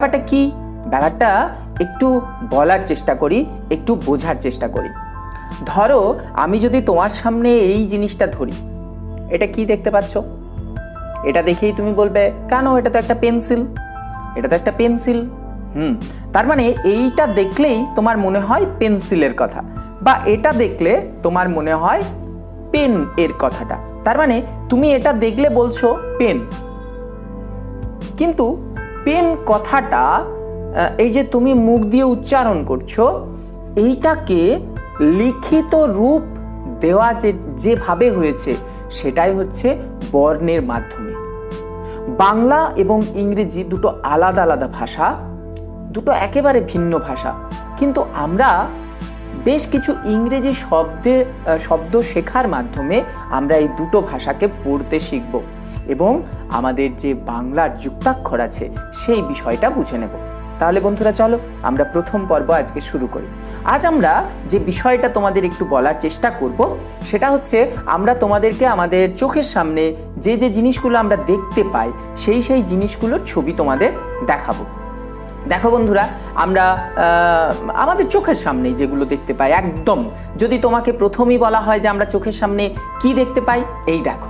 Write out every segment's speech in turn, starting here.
ব্যাপারটা কি? ব্যাপারটা একটু বলার চেষ্টা করি, একটু বোঝার চেষ্টা করি। ধরো আমি যদি তোমার সামনে এই জিনিসটা ধরি, এটা কি দেখতে পাচ্ছ? এটা দেখেই তুমি বলবে কেন, এটা তো একটা পেন্সিল, এটা তো একটা পেন্সিল। তার মানে এইটা দেখলেই তোমার মনে হয় পেন্সিলের কথা, বা এটা দেখলে তোমার মনে হয় পেন এর কথাটা। তার মানে তুমি এটা দেখলে বলছো পেন, কিন্তু পেন কথাটা এই যে তুমি মুখ দিয়ে উচ্চারণ করছো, এইটাকে লিখিত রূপ দেওয়া যেভাবে হয়েছে সেটাই হচ্ছে বর্ণের মাধ্যমে। বাংলা এবং ইংরেজি দুটো আলাদা আলাদা ভাষা, দুটো একেবারে ভিন্ন ভাষা, কিন্তু আমরা বেশ কিছু ইংরেজি শব্দ শেখার মাধ্যমে আমরা এই দুটো ভাষাকে পড়তে শিখব এবং আমাদের যে বাংলার যুক্তাক্ষর আছে সেই বিষয়টা বুঝে নেব। তাহলে বন্ধুরা চলো আমরা প্রথম পর্ব আজকে শুরু করি। আজ আমরা যে বিষয়টা তোমাদের একটু বলার চেষ্টা করব সেটা হচ্ছে আমরা তোমাদেরকে আমাদের চোখের সামনে যে যে জিনিসগুলো আমরা দেখতে পাই সেই জিনিসগুলোর ছবি তোমাদের দেখাবো। দেখো বন্ধুরা, আমরা আমাদের চোখের সামনেই যেগুলো দেখতে পাই, একদম যদি তোমাকে প্রথমেই বলা হয় যে আমরা চোখের সামনে কি দেখতে পাই, এই দেখো,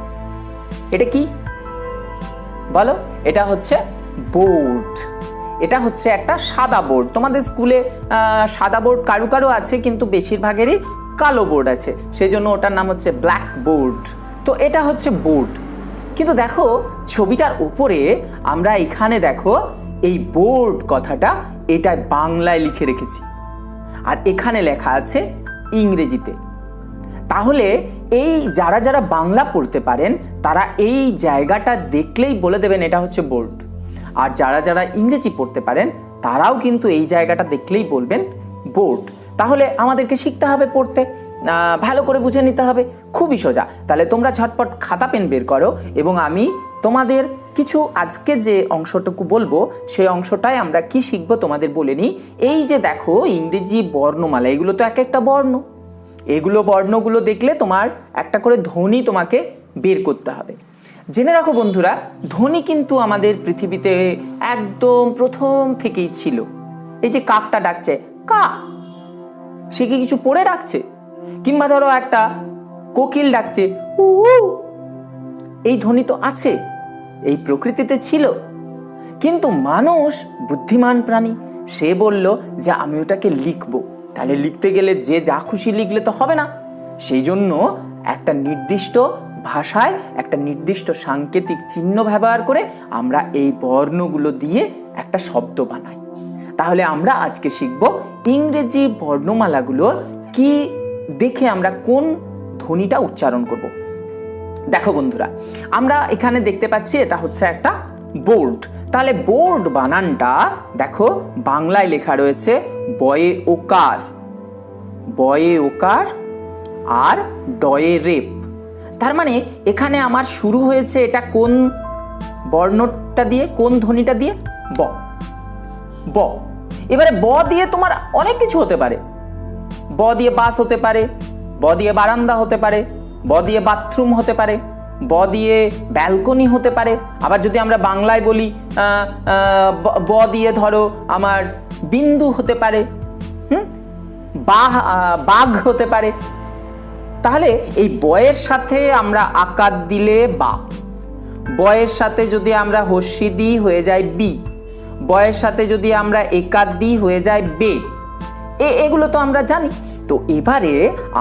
এটা কি বলো? এটা হচ্ছে বোর্ড। এটা হচ্ছে একটা সাদা বোর্ড। তোমাদের স্কুলে সাদা বোর্ড কারো কারো আছে, কিন্তু বেশিরভাগেরই কালো বোর্ড আছে, সেই জন্য ওটার নাম হচ্ছে ব্ল্যাক বোর্ড। তো এটা হচ্ছে বোর্ড। কিন্তু দেখো ছবিটার উপরে আমরা এখানে দেখো এই বোর্ড কথাটা এটা বাংলায় লিখে রেখেছি, আর এখানে লেখা আছে ইংরেজিতে। তাহলে এই যারা যারা বাংলা পড়তে পারেন তারা এই জায়গাটা দেখলেই বলে দেবেন এটা হচ্ছে বোর্ড, আর যারা যারা ইংরেজি পড়তে পারেন তারাও কিন্তু এই জায়গাটা দেখলেই বলবেন বোর্ড। তাহলে আমাদেরকে শিখতে হবে পড়তে, ভালো করে বুঝে নিতে হবে, খুবই সোজা। তাহলে তোমরা ঝটপট খাতা পেন বের করো এবং আমি তোমাদের কিছু আজকে যে অংশটুকু বলবো সেই অংশটাই আমরা কি শিখবো তোমাদের বলে নিই। এই যে দেখো ইংরেজি বর্ণমালা, এগুলো তো এক একটা বর্ণ, এগুলো বর্ণগুলো দেখলে তোমার একটা করে ধ্বনি তোমাকে বের করতে হবে। জেনে রাখো বন্ধুরা, ধ্বনি কিন্তু আমাদের পৃথিবীতে একদম প্রথম থেকেই ছিল। এই যে কাকটা ডাকছে কা, সে কি কিছু পড়ে ডাকছে? কিংবা ধরো একটা কোকিল ডাকছে উ, এই ধ্বনি তো আছে, এই প্রকৃতিতে ছিল। কিন্তু মানুষ বুদ্ধিমান প্রাণী, সে বলল যে আমি ওটাকে লিখবো। তাহলে লিখতে গেলে যে যা খুশি লিখলে তো হবে না, সেই জন্য একটা নির্দিষ্ট ভাষায় একটা নির্দিষ্ট সাংকেতিক চিহ্ন ব্যবহার করে আমরা এই বর্ণগুলো দিয়ে একটা শব্দ বানাই। তাহলে আমরা আজকে শিখব ইংরেজি বর্ণমালাগুলোর কি দেখে আমরা কোন ধ্বনিটা উচ্চারণ করব। দেখো বন্ধুরা, আমরা এখানে দেখতে পাচ্ছি এটা হচ্ছে একটা বোর্ড। তাহলে বোর্ড বানানটা দেখো বাংলায় লেখা রয়েছে বয়ে ওকার, বয়ে ওকার আর ডয়ে রেপ। তার মানে এখানে আমার শুরু হয়েছে এটা কোন বর্ণটা দিয়ে, কোন ধ্বনিটা দিয়ে? ব, ব। এবারে ব দিয়ে তোমার অনেক কিছু হতে পারে। ব দিয়ে বাস হতে পারে, ব দিয়ে বারান্দা হতে পারে, ব দিয়ে বাথরুম হতে পারে, ব দিয়ে ব্যালকনি হতে পারে। আবার যদি আমরা বাংলায় বলি ব দিয়ে ধরো আমার বিন্দু হতে পারে, বাঘ হতে পারে। তাহলে এই বয়ের সাথে আমরা আকার দিলে বা, বয়ের সাথে যদি আমরা হস্যি দিই হয়ে যায় বি, বয়ের সাথে যদি আমরা একার দিই হয়ে যায় বে। এগুলো তো আমরা জানি। তো এবারে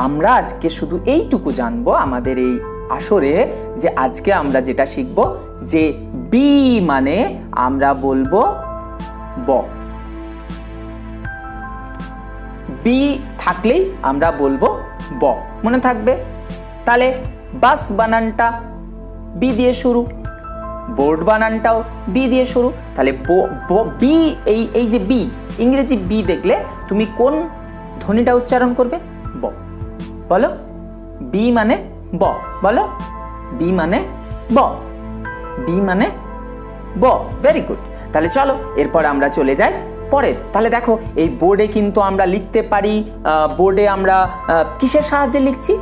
আমরা আজকে শুধু এইটুকু জানবো আমাদের এই আসরে, যে আজকে আমরা যেটা শিখবো যে বি মানে আমরা বলবো ব, বি থাকলেই আমরা বলবো ব, মনে থাকবে। তাহলে বাস বানানটা বি দিয়ে শুরু, বোর্ড বানানটাও বি দিয়ে শুরু। তাহলে বি, এই যে বি, ইংরেজি বি দেখলে তুমি কোন ধ্বনিটা উচ্চারণ করবে? ব। বলো বি মানে ব, বলো বি মানে ব, বি মানে ব। Very good. তাহলে চলো এরপর আমরা চলে যাই পরের। তাহলে দেখো এই বোর্ডে কিন্তু আমরা লিখতে পারি। বোর্ডে আমরা কিসের সাহায্যে লিখছি?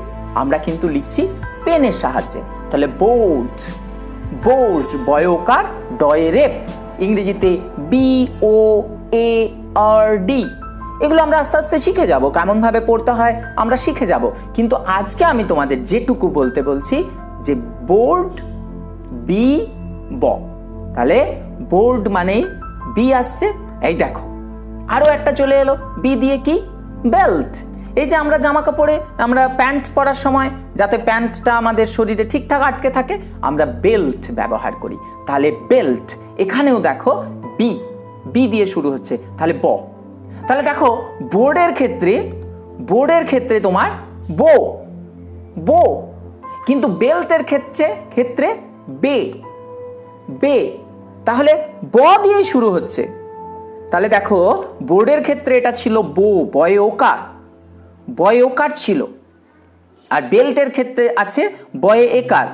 আমরা কিন্তু লিখছি পেনের সাহায্যে। তাহলে বোর্ড, বোর্ড বয়কার ডয়ে রেপ, ইংরেজিতে BOARD। এগুলো আমরা আস্তে আস্তে শিখে যাব, কেমনভাবে পড়তে হয় আমরা শিখে যাব। কিন্তু আজকে আমি তোমাদের যেটুকু বলতে বলছি যে বোর্ড, বি ব, তাহলে বোর্ড মানে বি আসছে। এই দেখো আরও একটা চলে এলো বি দিয়ে, কি? বেল্ট। এই যে আমরা জামা কাপড়ে, আমরা প্যান্ট পরার সময় যাতে প্যান্টটা আমাদের শরীরে ঠিকঠাক আটকে থাকে আমরা বেল্ট ব্যবহার করি। তাহলে বেল্ট, এখানেও দেখো বি, বি দিয়ে শুরু হচ্ছে, তাহলে ব। তাহলে দেখো বোর্ডের ক্ষেত্রে তোমার বো, বো, কিন্তু বেল্টের ক্ষেত্রে বে, বে, তাহলে ব দিয়েই শুরু হচ্ছে। তাহলে দেখো বোর্ডের ক্ষেত্রে এটা ছিল বো, বয়ে ওকার, বয়ে ওকার ছিল, আর বেল্টের ক্ষেত্রে আছে বয়ে একার,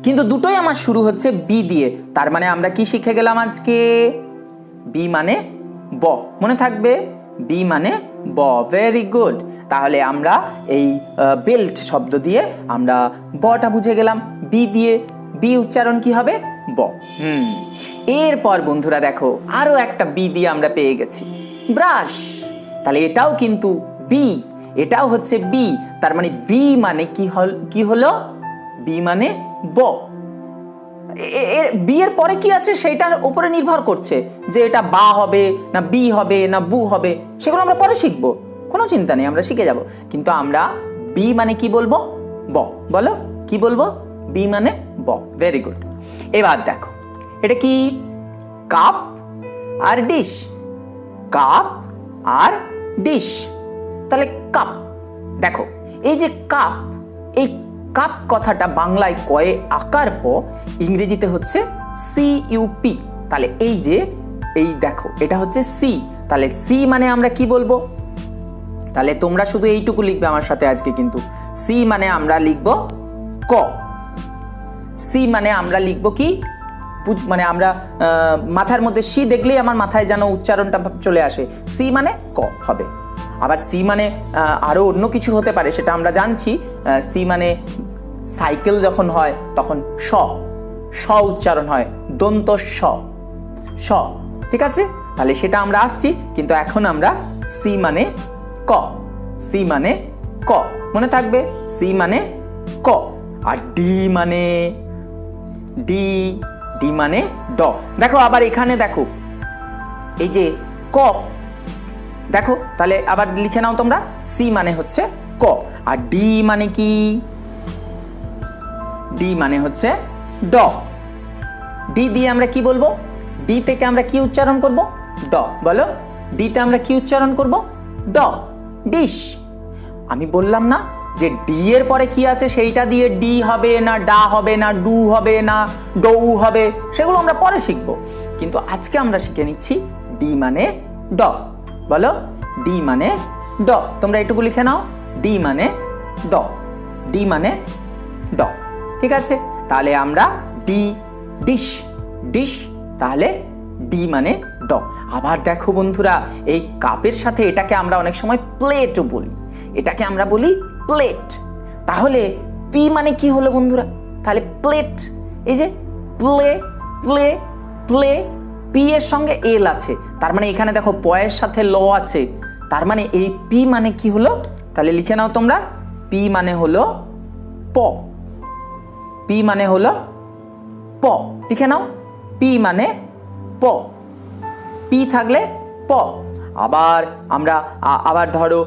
কিন্তু দুটোই আমার শুরু হচ্ছে বি দিয়ে। তার মানে আমরা কি শিখে গেলাম আজকে? বি মানে ব, মনে থাকবে, বি মানে ব। Very good. তাহলে আমরা এই বেল্ট শব্দ দিয়ে আমরা বটা বুঝে গেলাম। বি দিয়ে, বি উচ্চারণ কি হবে? ব। এরপর বন্ধুরা দেখো আরো একটা বি দিয়ে আমরা পেয়ে গেছি, ব্রাশ। তাহলে এটাও কিন্তু বি, এটাও হচ্ছে বি। তার মানে বি মানে কি হলো? বি মানে ব। বি এর পরে কি আছে সেইটার উপরে নির্ভর করছে যে এটা বা হবে না বি হবে না বু হবে, সেগুলো আমরা পরে শিখবো, কোনো চিন্তা নেই, আমরা শিখে যাব। কিন্তু আমরা বি মানে কি বলবো? ব। বলো কি বলবো? বি মানে ব। Very good. এবার দেখো এটা কি? কাপ আর ডিশ, কাপ আর ডিশ। তাহলে কাপ, দেখো এই যে কাপ, এই কাপ কথাটা বাংলায় কয়ে আকার প, ইংরেজিতে হচ্ছে CUP। তাহলে এই যে এই দেখো এটা হচ্ছে সি, তাহলে সি মানে আমরা কি বলবো? তাহলে তোমরা শুধু এইটুকু লিখবে আমার সাথে আজকে, কিন্তু সি মানে আমরা লিখব ক। সি মানে আমরা লিখব কি? মানে আমরা মাথার মধ্যে সি দেখলেই আমার মাথায় যেন উচ্চারণটা চলে আসে, সি মানে ক হবে। আবার সি মানে আরও অন্য কিছু হতে পারে, সেটা আমরা জানছি। সি মানে সাইকেল যখন হয় তখন স উচ্চারণ হয়, দন্ত স। ঠিক আছে, তাহলে সেটা আমরা আসছি, কিন্তু এখন আমরা সি মানে ক, সি মানে ক, মনে থাকবে, সি মানে ক। আর ডি মানে ডি, ডি মানে ড। দেখো আবার এখানে দেখো এই যে ক, দেখো তাহলে আবার লিখে নাও তোমরা, সি মানে হচ্ছে ক, আর ডি মানে কি? ডি মানে হচ্ছে ড। ডি দিয়ে আমরা কি বলবো? ডি থেকে আমরা কি উচ্চারণ করব? ড। বলো, ডিতে আমরা কি উচ্চারণ করব? ড, ডিশ। আমি বললাম না যে ডি এর পরে কি আছে সেইটা দিয়ে ডি হবে না ডা হবে না ডু হবে না ডৌ হবে, সেগুলো আমরা পরে শিখব। কিন্তু আজকে আমরা শিখে নিচ্ছি ডি মানে ড। বলো, ডি মানে ড। তোমরা এটুকু লিখে নাও, ডি মানে ড, ডি মানে ড। ঠিক আছে, তাহলে আমরা ডি, ডিশ, ডিশ, তাহলে ডি মানে ড। আবার দেখো বন্ধুরা, এই কাপের সাথে এটাকে আমরা অনেক সময় প্লেটও বলি, এটাকে আমরা বলি প্লেট। তাহলে পি মানে কি হলো বন্ধুরা? তাহলে প্লেট। এই যে প্লে, প্লে, প্লে, পি এর সঙ্গে এল আছে, তার মানে এখানে দেখো পয়ের সাথে ল আছে, তার মানে এই পি মানে কি হলো? তাহলে লিখে নাও তোমরা, পি মানে হলো প, পি মানে হলো প। লিখে নাও, পি মানে প, পি থাকলে প। আবার আমরা আবার ধরো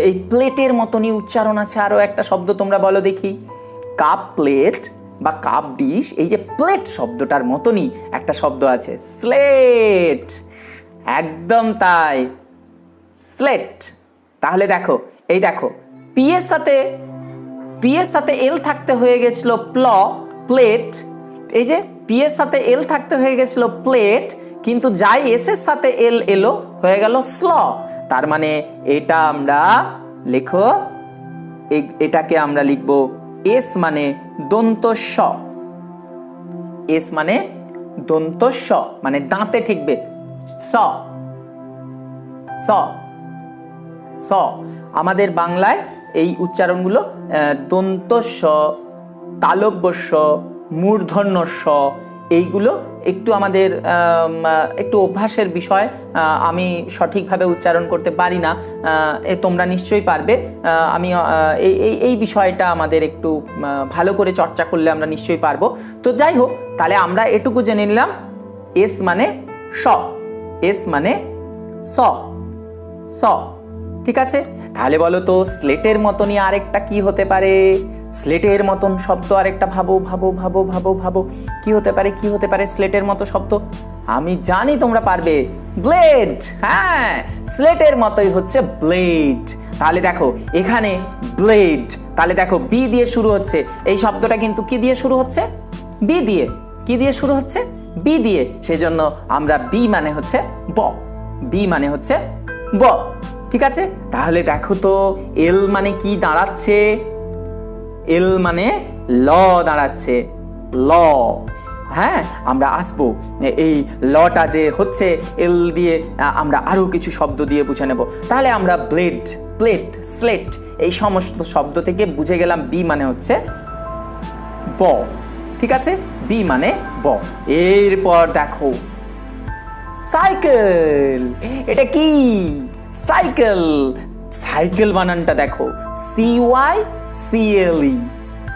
এই প্লেটের মতনই উচ্চারণ আছে আরও একটা শব্দ, তোমরা বলো দেখি। কাপ প্লেট বা কাপ ডিশ, এই যে প্লেট শব্দটার মতনই একটা শব্দ আছে, স্লেট। একদম তাই, স্লেট। তাহলে দেখো, এই দেখো পি এর সাথে এল থাকতে হয়ে গেছিল প্লেট। এই যে পি এর সাথে এল থাকতে হয়ে গেছিল প্লেট, কিন্তু যাই এস এর সাথে এল এলো হয়ে গেল স্ল। তার মানে এটা আমরা লেখো, এটাকে আমরা লিখবো এস মানে দন্ত স, এস মানে দন্ত স, মানে দাঁতে ঠেকবে, স, স, স। আমাদের বাংলায় এই উচ্চারণগুলো দন্ত স, তালব্য স, মূর্ধন্য স, এইগুলো একটু আমাদের একটু অভ্যাসের বিষয়, আমি সঠিকভাবে উচ্চারণ করতে পারি না, তোমরা নিশ্চয়ই পারবে। আমি এই বিষয়টা আমাদের একটু ভালো করে চর্চা করলে আমরা নিশ্চয়ই পারবো। তো যাই হোক, তাহলে আমরা এটুকু জেনে নিলাম এস মানে স, এস মানে স, স, ঠিক আছে। তাহলে বলো তো স্লেটের মতনই আরেকটা কি হতে পারে? স্লেটের মতন শব্দ আরেকটা ভাবো ভাবো ভাবো ভাবো ভাবো, কি হতে পারে, কি হতে পারে স্লেটের মতো শব্দ? আমি জানি তোমরা পারবে, ব্লেড। হ্যাঁ, স্লেটের মতোই হচ্ছে ব্লেড। তাহলে দেখো এখানে ব্লেড, তাহলে দেখো বি দিয়ে শুরু হচ্ছে, এই শব্দটা কিন্তু কি দিয়ে শুরু হচ্ছে? বি দিয়ে। কি দিয়ে শুরু হচ্ছে? বি দিয়ে, সেজন্য আমরা বি মানে হচ্ছে ব, বি মানে হচ্ছে ব, ঠিক আছে। তাহলে দেখো তো এল মানে কি দাঁড়াচ্ছে? এল মানে ল দাঁড়াচ্ছে, ল। হ্যাঁ, আমরা আসবো এই লটা যে হচ্ছে এল দিয়ে, আমরা আরো কিছু শব্দ দিয়ে বুঝে নেব। তাহলে আমরা ব্লেড, প্লেট, স্লেট এই সমস্ত শব্দ থেকে বুঝে গেলাম বি মানে হচ্ছে ব, ঠিক আছে, বি মানে ব। এরপর দেখো সাইকেল, এটা কি? সাইকেল, সাইকেল বানানটা দেখো, সিওয়াই সিএলই,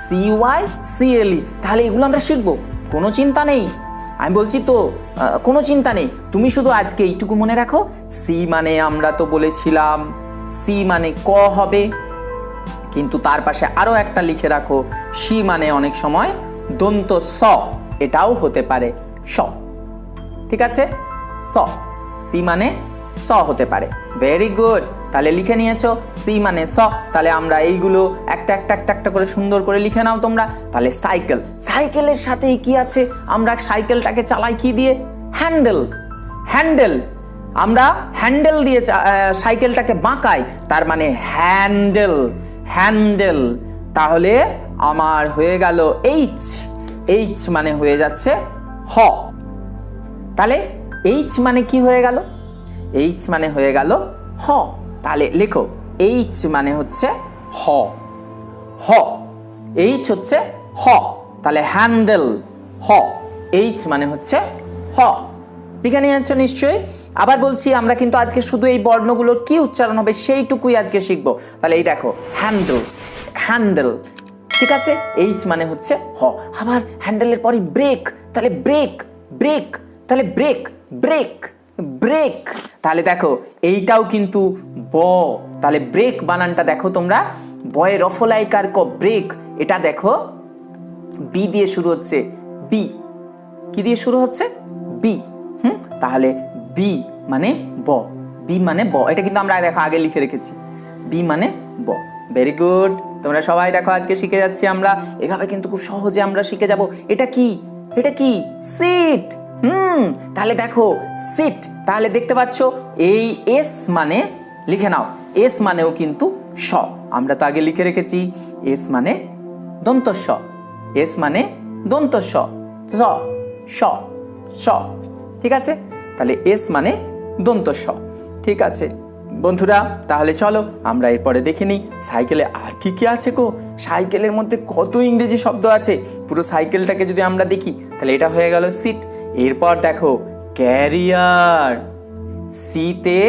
সিওয়াই সিএলই। তাহলে এগুলো আমরা শিখবো, কোনো চিন্তা নেই, আমি বলছি তো, কোনো চিন্তা নেই। তুমি শুধু আজকে এইটুকু মনে রাখো, সি মানে আমরা তো বলেছিলাম সি মানে ক হবে, কিন্তু তার পাশে আরো একটা লিখে রাখো, সি মানে অনেক সময় দন্ত স, এটাও হতে পারে স, ঠিক আছে, স, সি মানে স হতে পারে। ভেরি গুড, তাহলে লিখে নিয়েছো সি মানে স। তাহলে আমরা এইগুলো একটা একটা একটা একটা করে সুন্দর করে লিখে নাও তোমরা। তাহলে সাইকেল, সাইকেলের সাথে কি আছে? আমরা সাইকেলটাকে চালাই কি দিয়ে? হ্যান্ডেল, হ্যান্ডেল, আমরা হ্যান্ডেল দিয়ে সাইকেলটাকে বাঁকাই, তার মানে হ্যান্ডেল, হ্যান্ডেল। তাহলে আমার হয়ে গেল এইচ, এইচ মানে হয়ে যাচ্ছে হ। তাহলে এইচ মানে কি হয়ে গেল? এইচ মানে হয়ে গেল হ। তাহলে লেখো এইচ মানে হচ্ছে হ, হ, এইচ হচ্ছে হ। তাহলে হ্যান্ডেল, হ, এইচ মানে হচ্ছে হ। লিখে নিয়েছ নিশ্চয়ই। আবার বলছি, আমরা কিন্তু আজকে শুধু এই বর্ণগুলোর কি উচ্চারণ হবে সেইটুকুই আজকে শিখবো। তাহলে এই দেখো হ্যান্ডেল, হ্যান্ডেল, ঠিক আছে, এইচ মানে হচ্ছে হ। আবার হ্যান্ডেলের পরে ব্রেক, তাহলে ব্রেক, ব্রেক, তাহলে ব্রেক, ব্রেক, ব্রেক। তাহলে দেখো এইটাও কিন্তু ব, তাহলে ব্রেক বানানটা দেখো তোমরা, বয়ে রফলাইকার ক, ব্রেক। এটা দেখো বি দিয়ে শুরু হচ্ছে, বি, কি দিয়ে শুরু হচ্ছে? বি। তাহলে বি মানে ব, বি মানে ব। এটা কিন্তু আমরা দেখো আগে লিখে রেখেছি, বি মানে ব। ভেরি গুড, তোমরা সবাই দেখো আজকে শিখে যাচ্ছি আমরা, এভাবে কিন্তু খুব সহজে আমরা শিখে যাব। এটা কি? এটা কি? সিট। তাহলে দেখো সিট, তাহলে দেখতে পাচ্ছ এই এস মানে লিখে নাও, এস মানেও কিন্তু স। আমরা তো আগে লিখে রেখেছি এস মানে দন্ত স, এস মানে দন্ত স, স, স, স, ঠিক আছে। তাহলে এস মানে দন্ত স, ঠিক আছে বন্ধুরা। তাহলে চলো আমরা এরপরে দেখে নিই সাইকেলে আর কি কি আছে গো। সাইকেলের মধ্যে কত ইংরেজি শব্দ আছে, পুরো সাইকেলটাকে যদি আমরা দেখি তাহলে এটা হয়ে গেল সিট। এরপর দেখো ক্যারিয়ার, সিতে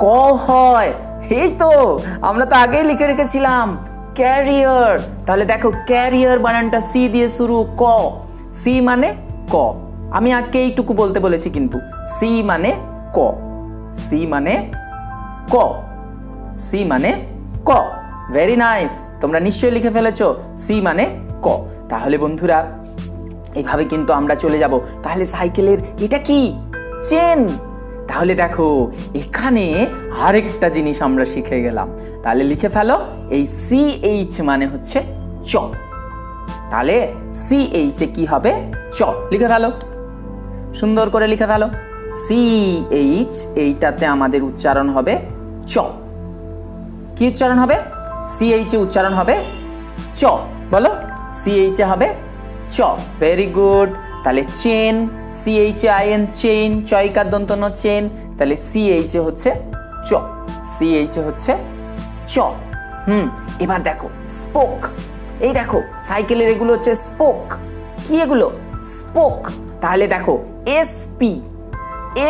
ক হয়, এই তো আমরা তো আগেই লিখে রেখেছিলাম ক্যারিয়ার। তাহলে দেখো ক্যারিয়ার বানানটা সি দিয়ে শুরু, ক, সি মানে ক। আমি আজকে এইটুকু বলতে বলেছি কিন্তু, সি মানে ক, সি মানে ক, সি মানে ক। ভেরি নাইস, তোমরা নিশ্চয়ই লিখে ফেলেছো সি মানে ক। তাহলে বন্ধুরা এইভাবে কিন্তু আমরা চলে যাব। তাহলে সাইকেলের এটা কি? চেন। তাহলে দেখো এখানে আরেকটা জিনিস আমরা শিখে গেলাম। তাহলে লিখে ফেলো, এই সি এইচ মানে হচ্ছে চ। তাহলে সি এইচ এ কি হবে? চ। লিখে ফেলো, সুন্দর করে লিখে ফেলো। সি এইচ, এইটাতে আমাদের উচ্চারণ হবে চ। কি উচ্চারণ হবে? সি এইচ এ উচ্চারণ হবে চ। বলো, সি এইচ এ হবে চ। Very good. তাহলে chain, C H A I N, chain, চয়কার দন্ত ন, চেন। তাহলে সি এইচ এ হচ্ছে চ, সি এইচ এ হচ্ছে চ। এবার দেখো স্পোক, এই দেখো সাইকেলের এগুলো হচ্ছে স্পোক। কি এগুলো? স্পোক, তাহলে দেখো এসপি,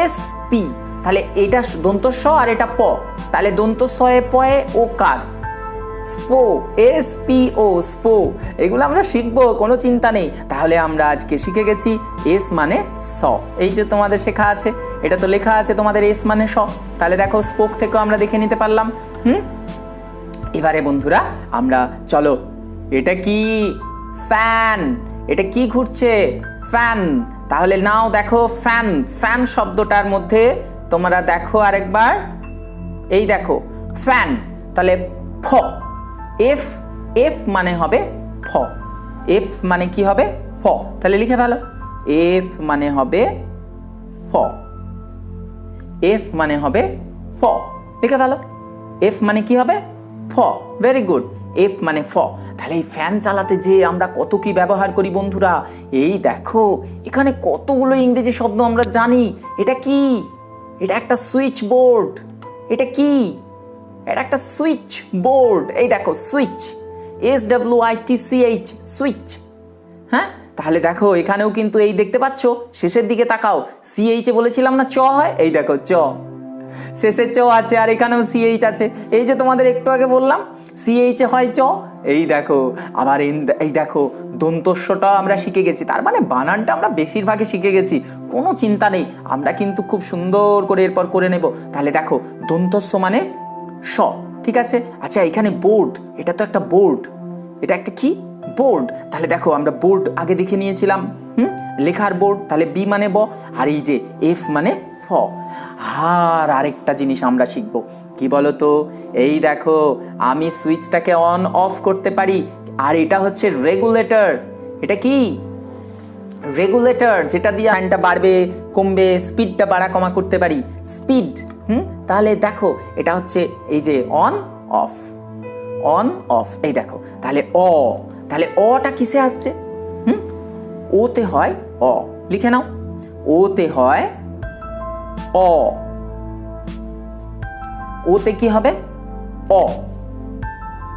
এসপি, তাহলে এটা দন্ত স আর এটা প, তাহলে দন্ত সয়ে পয়ে ও কার, স্পো, এসপিও, স্পো। এগুলো আমরা শিখবো, কোনো চিন্তা নেই। তাহলে আমরা আজকে শিখে গেছি এস মানে স, এই যে তোমাদের শেখা আছে, এটা তো লেখা আছে তোমাদের এস মানে স। তাহলে দেখো স্পোক থেকেও আমরা দেখে নিতে পারলাম। এবারে বন্ধুরা আমরা চলো, এটা কি ফ্যান, এটা কি ঘুরছে, ফ্যান। তাহলে নাও দেখো ফ্যান, ফ্যান শব্দটার মধ্যে তোমরা দেখো আরেকবার, এই দেখো ফ্যান, তাহলে ফ, এফ, এফ মানে হবে ফ, এফ মানে কি হবে ফ, তাহলে লিখে ভালো, এফ মানে হবে ফ, এফ মানে হবে ফ, লিখে ভালো, এফ মানে কি হবে ফ, ভেরি গুড, এফ মানে ফ। তাহলে এই ফ্যান চালাতে যে আমরা কত কি ব্যবহার করি বন্ধুরা, এই দেখো এখানে কতগুলো ইংরেজি শব্দ আমরা জানি। এটা কি, এটা একটা সুইচ বোর্ড, এটা কি, এটা একটা সুইচ বোর্ড, এই দেখো সুইচ, SWITCH, সুইচ। হ্যাঁ, তাহলে দেখো এখানেও কিন্তু এই দেখতে পাচ্ছ, শেষের দিকে তাকাও, CH বলেছিলাম না চ হয়, এই দেখো চ, শেষে চ আছে আর এখানেও CH আছে, এই যে তোমাদের একটু আগে বললাম CH হয় চ, এই দেখো আবার এই দেখো দন্তস্বটা আমরা শিখে গেছি, তার মানে বানানটা আমরা বেশিরভাগই শিখে গেছি, কোনো চিন্তা নেই, আমরা কিন্তু খুব সুন্দর করে এরপর করে নেব। তাহলে দেখো দন্তস্ব মানে স, ঠিক আছে। আচ্ছা এখানে বোর্ড, এটা তো একটা বোর্ড, এটা একটা কি বোর্ড, তাহলে দেখো আমরা বোর্ড আগে দেখে নিয়েছিলাম, লেখার বোর্ড, তাহলে বি মানে ব, আর এই যে এফ মানে ফ। আর আরেকটা জিনিস আমরা শিখবো, কি বলো তো, এই দেখো আমি সুইচটাকে অন অফ করতে পারি, আর এটা হচ্ছে রেগুলেটর, এটা কি রেগুলেটর, যেটা দিয়ে ফ্যানটা বাড়বে কমবে, স্পিডটা বাড়া কমা করতে পারি, স্পিড। তাহলে দেখো এটা হচ্ছে এই যে অন অফ, অন অফ, এই দেখো তাহলে অ, তাহলে অটা কিসে আসছে, ওতে হয় অ, লিখে নাও, ওতে হয় অ, ওতে কি হবে অ,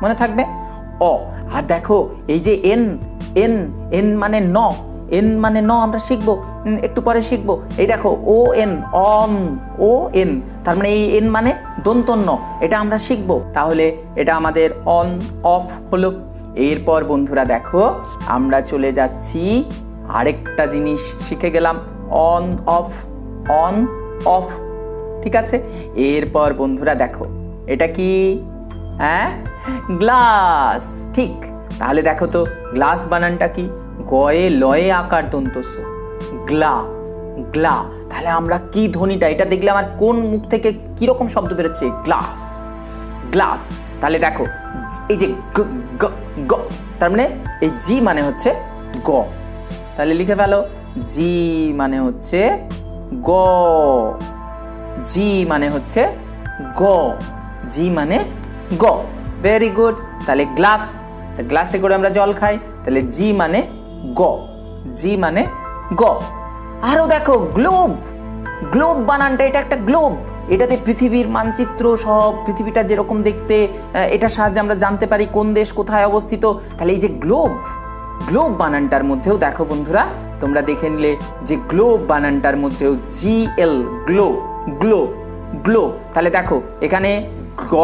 মনে থাকবে অ। আর দেখো এই যে এন, এন, এন মানে ন, এন মানে ন আমরা শিখবো, একটু পরে শিখবো। এই দেখো O N, on, O N, তার মানে এই এন মানে দন্তন্য, এটা আমরা শিখবো। তাহলে এটা আমাদের অন অফ হলো। এরপর বন্ধুরা দেখো আমরা চলে যাচ্ছি আরেকটা জিনিস শিখে গেলাম, অন অফ, অন অফ, ঠিক আছে। এরপর বন্ধুরা দেখো এটা কি, হ্যাঁ গ্লাস, ঠিক। তাহলে দেখো তো গ্লাস বানানটা কি, গয়ে লয়ে আকার দন্তস্ব, গ্লা, গ্লা। তাহলে আমরা কি ধ্বনিটা, এটা দেখলে আমার কোন মুখ থেকে কিরকম শব্দ বেরোচ্ছে, গ্লাস, গ্লাস। তাহলে দেখো এই যে গ, গ, গ, তার মানে এই জি মানে হচ্ছে গ, তাহলে লিখে ফেলো, জি মানে হচ্ছে গ, জি মানে হচ্ছে গ, জি মানে গ, ভেরি গুড। তাহলে গ্লাস, গ্লাসে করে আমরা জল খাই, তাহলে জি মানে গ, জি মানে গ। আরো দেখো গ্লোব, গ্লোব বানানটা, এটা একটা গ্লোব, এটাতে পৃথিবীর মানচিত্র সব, পৃথিবীটা যেরকম দেখতে, এটার সাহায্যে আমরা জানতে পারি কোন দেশ কোথায় অবস্থিত। তাহলে এই যে গ্লোব, গ্লোব বানানটার মধ্যেও দেখো বন্ধুরা তোমরা দেখে নিলে যে গ্লোব বানানটার মধ্যেও GL, গ্লো, গ্লো, গ্লো। তাহলে দেখো এখানে গ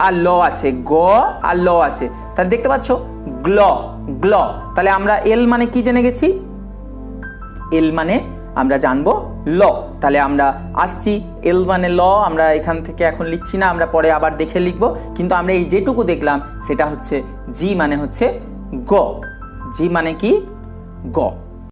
আর ল আছে, গ আর ল আছে, তাহলে দেখতে পাচ্ছ গ্ল, গ্ল। তাহলে আমরা এল মানে কি জেনে গেছি, এল মানে আমরা জানবো ল। তাহলে আমরা আসছি এল মানে ল, আমরা এখান থেকে এখন লিখছি না, আমরা পরে আবার দেখে লিখবো, কিন্তু আমরা এই যেটুকু দেখলাম সেটা হচ্ছে জি মানে হচ্ছে গ, জি মানে কি গ।